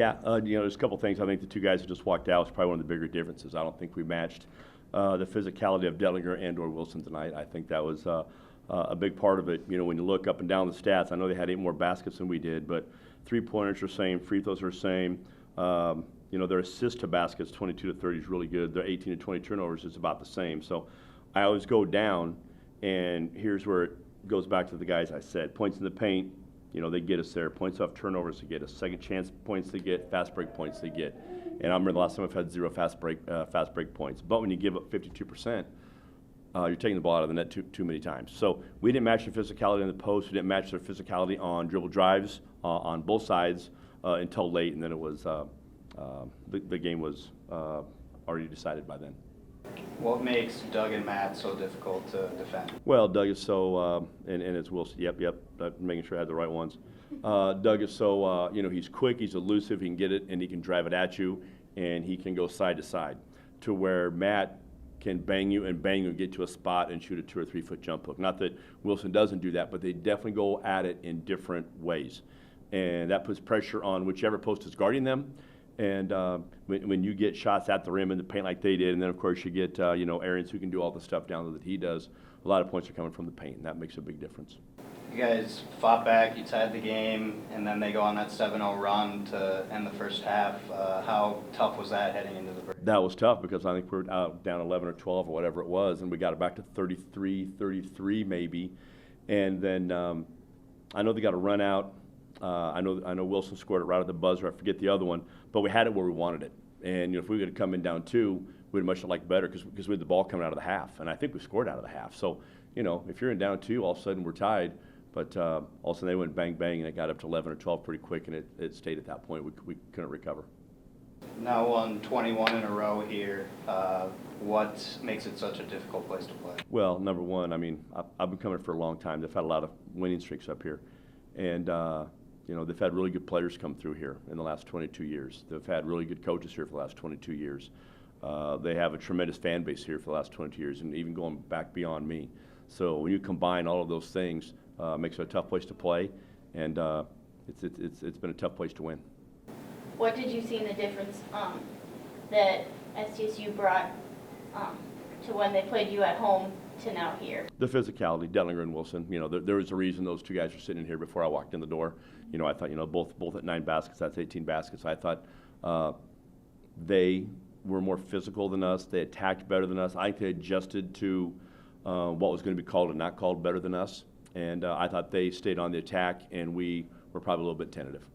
Yeah, there's a couple things. I think the two guys that just walked out was probably one of the bigger differences. I don't think we matched the physicality of Dellinger and/or Wilson tonight. I think that was a big part of it. When you look up and down the stats, I know they had 8 more baskets than we did, but three-pointers are the same, free throws are the same. Their assist to baskets, 22 to 30 is really good. Their 18 to 20 turnovers is about the same. So I always go down, and here's where it goes back to the guys I said. Points in the paint, they get us there. Points off turnovers, they get us. Second chance points, they get. Fast break points, they get. And I remember the last time I've had 0 fast break points. But when you give up 52%, you're taking the ball out of the net too many times. So we didn't match their physicality in the post. We didn't match their physicality on dribble drives on both sides until late, and then it was the game was already decided by then. What makes Doug and Matt so difficult to defend? Well, Doug is so, and it's Wilson. Yep. Making sure I had the right ones. Doug is so, he's quick, he's elusive, he can get it, and he can drive it at you, and he can go side to side. To where Matt can bang you and get to a spot and shoot a 2 or 3 foot jump hook. Not that Wilson doesn't do that, but they definitely go at it in different ways, and that puts pressure on whichever post is guarding them. And when you get shots at the rim in the paint like they did, and then of course you get Arians who can do all the stuff down there that he does, a lot of points are coming from the paint, and that makes a big difference. You guys fought back, you tied the game, and then they go on that 7-0 run to end the first half. How tough was that heading into the break? That was tough because I think we were down 11 or 12 or whatever it was, and we got it back to 33 maybe. And then I know they got a run out. I know Wilson scored it right at the buzzer. I forget the other one, but we had it where we wanted it. And if we would have come in down 2, we'd much liked better because we had the ball coming out of the half, and I think we scored out of the half. So if you're in down 2, all of a sudden we're tied. But all of a sudden they went bang bang, and it got up to 11 or 12 pretty quick, and it stayed at that point. We couldn't recover. Now won 21 in a row here. What makes it such a difficult place to play? Well, number one, I've been coming for a long time. They've had a lot of winning streaks up here, and they've had really good players come through here in the last 22 years. They've had really good coaches here for the last 22 years. They have a tremendous fan base here for the last 22 years, and even going back beyond me. So when you combine all of those things, it makes it a tough place to play, and it's been a tough place to win. What did you see in the difference that SDSU brought to when they played you at home to now here? The physicality, Dellinger and Wilson. There was a reason those two guys were sitting in here before I walked in the door. I thought, both at 9 baskets, that's 18 baskets. I thought they were more physical than us. They attacked better than us. I think they adjusted to what was going to be called and not called better than us. And I thought they stayed on the attack, and we were probably a little bit tentative.